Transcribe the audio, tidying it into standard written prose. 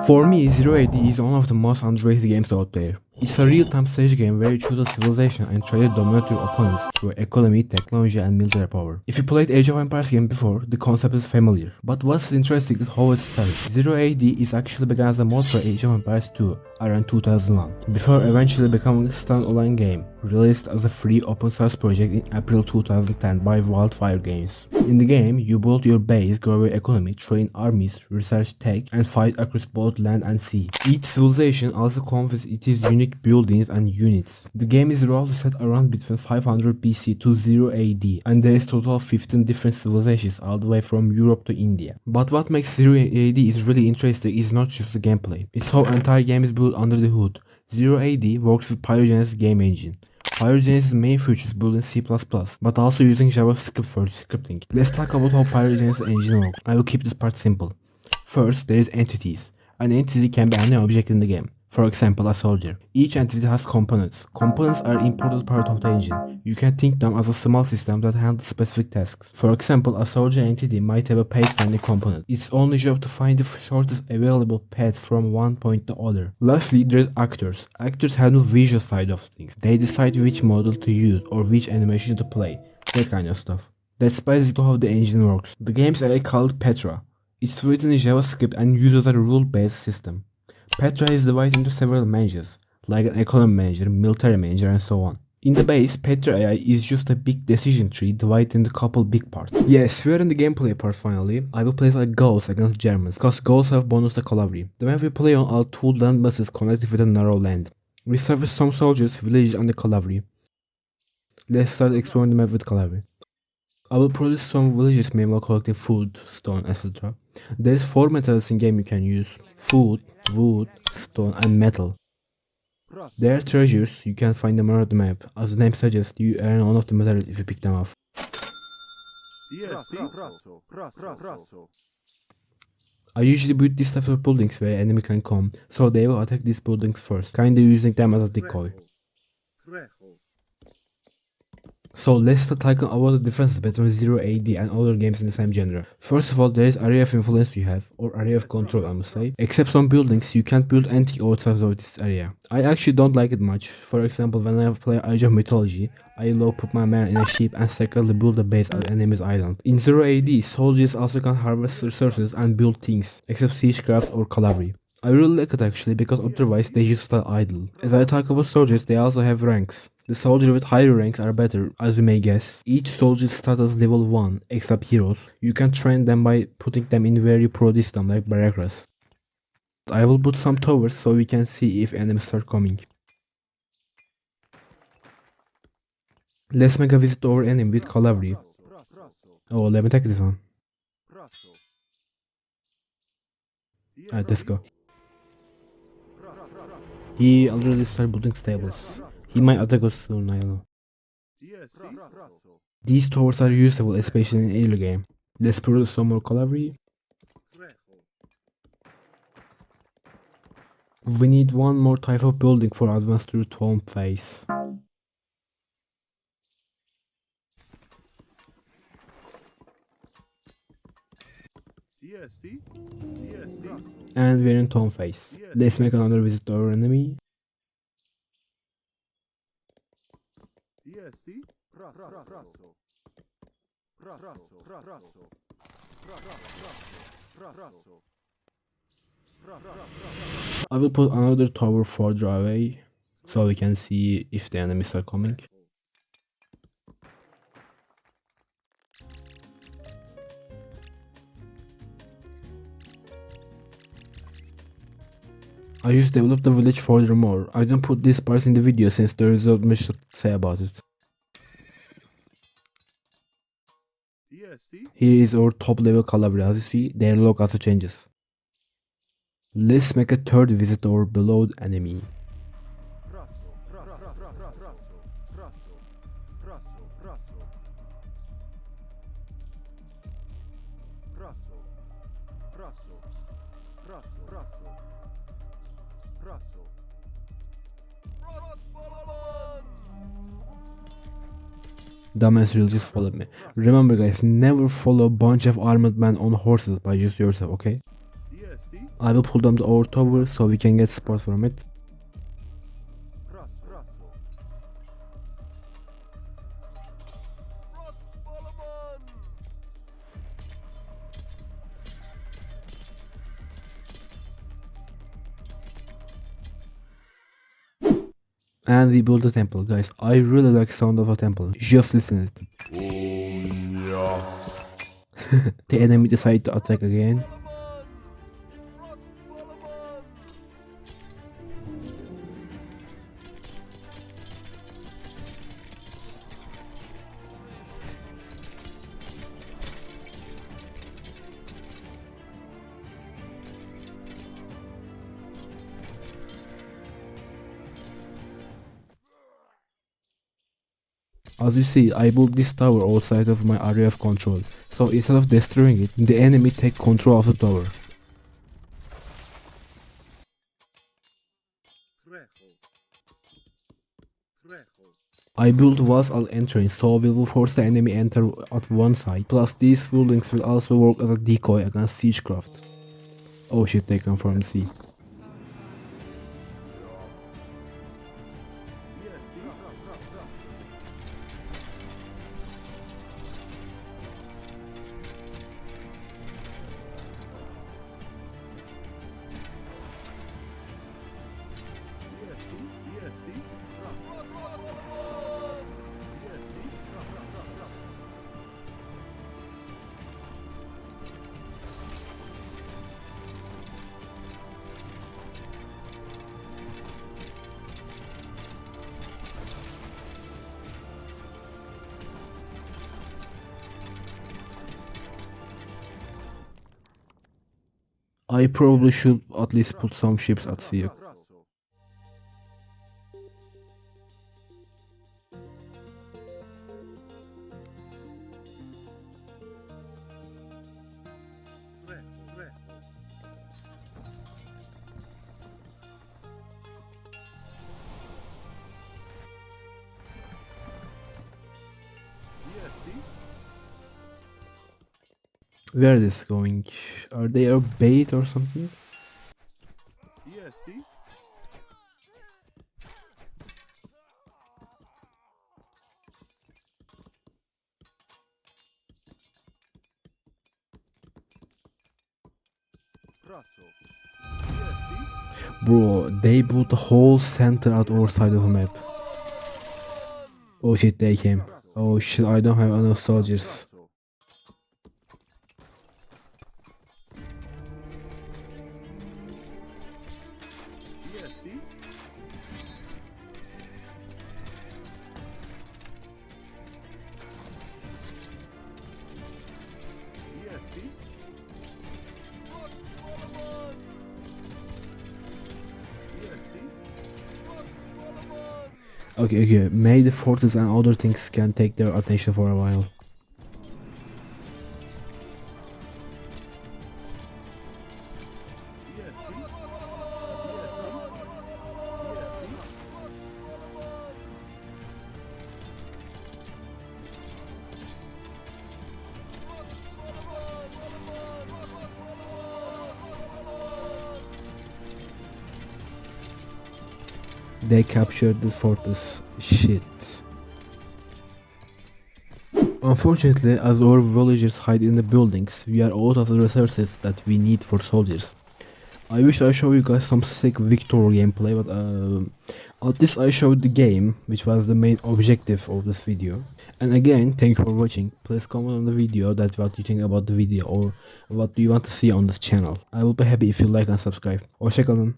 For me, Zero AD is one of the most underrated games out there. It's a real-time strategy game where you choose a civilization and try to dominate your opponents through economy, technology, and military power. If you played Age of Empires game before, the concept is familiar. But what's interesting is how it started. Zero AD is actually began as a mod for Age of Empires 2 around 2001, before eventually becoming a standalone game, released as a free open source project in April 2010 by Wildfire Games. In the game, you build your base, grow your economy, train armies, research tech, and fight across both land and sea. Each civilization also comes with its unique buildings and units. The game is roughly set around between 500 BC to 0 AD, and there is total of 15 different civilizations all the way from Europe to India. But what makes 0 AD is really interesting is not just the gameplay, it's how entire game is built under the hood. 0 AD works with Pyrogenesis game engine. Pyrogenesis main feature is built in C++, but also using JavaScript for scripting. Let's talk about how Pyrogenesis Engine works. I will keep this part simple. First, there is entities. An entity can be any object in the game. For example, a soldier. Each entity has components. Components are an important part of the engine. You can think them as a small system that handles specific tasks. For example, a soldier entity might have a pathfinding component. Its only job to find the shortest available path from one point to other. Lastly, there is actors. Actors handle visual side of things. They decide which model to use or which animation to play. That kind of stuff. That's basically how the engine works. The game's AI called Petra. It's written in JavaScript and uses a rule-based system. Petra is divided into several managers, like an economy manager, military manager, and so on. In the base, Petra AI is just a big decision tree divided into a couple big parts. Yes, we are in the gameplay part finally. I will place like Gauls against Germans, cause Gauls have bonus to cavalry. The map we play on are two land masses connected with a narrow land. We start with some soldiers, villages, and the cavalry. Let's start exploring the map with cavalry. I will produce some villages meanwhile collecting food, stone, etc. There is 4 metals in game you can use: food, wood, stone, and metal. There are treasures, you can find them around the map. As the name suggests, you earn one of the materials if you pick them up. I usually build this type of buildings where enemy can come, so they will attack these buildings first, kinda using them as a decoy. So let's start talking about the differences between 0 AD and other games in the same genre. First of all, there is area of influence you have, or area of control I must say. Except some buildings, you can't build anything outside of this area. I actually don't like it much. For example, when I play Age of Mythology, I love put my man in a ship and secretly build a base on enemy's island. In 0 AD, soldiers also can harvest resources and build things, except siegecraft or cavalry. I really like it actually, because otherwise they just stay idle. As I talk about soldiers, they also have ranks. The soldiers with higher ranks are better, as you may guess. Each soldier starts as level 1, except heroes. You can train them by putting them in very pro system like barracks. I will put some towers so we can see if enemies start coming. Let's make a visit to our enemy with cavalry. Oh, let me take this one. Alright, let's go. He already started building stables. He might attack us soon, I don't know. These towers are useful, especially in early game. Let's produce some more cavalry. We need one more type of building for advanced through tomb phase. And we're in tomb phase. Let's make another visit to our enemy. I will put another tower further away so we can see if the enemies are coming. I just developed the village furthermore. I don't put these parts in the video since there is not much to say about it. Here is our top level cavalry. As you see, their log also changes. Let's make a third visit to our beloved enemy. Dumbass will just follow me. Remember guys, never follow a bunch of armored men on horses by just yourself, okay? I will pull down the our tower so we can get support from it. And we built a temple, guys. I really like sound of a temple. Just listen it. The enemy decided to attack again. As you see, I built this tower outside of my area of control, so instead of destroying it, the enemy take control of the tower. I built walls at entrance, so we will force the enemy enter at one side, plus these buildings will also work as a decoy against siegecraft. Oh shit, they come from sea. I probably should at least put some ships at sea. Where is this going? Are they a bait or something? Bro, they built the whole center at our side of the map. Oh shit, they came. Oh shit, I don't have enough soldiers. Okay, maybe the fortress and other things can take their attention for a while. They captured the fortress. Shit. Unfortunately, as our villagers hide in the buildings, we are out of the resources that we need for soldiers. I wish I showed you guys some sick victory gameplay, but at least I showed the game, which was the main objective of this video. And again, thank you for watching. Please comment on the video that what you think about the video or what do you want to see on this channel. I will be happy if you like and subscribe. Hoşça kalın.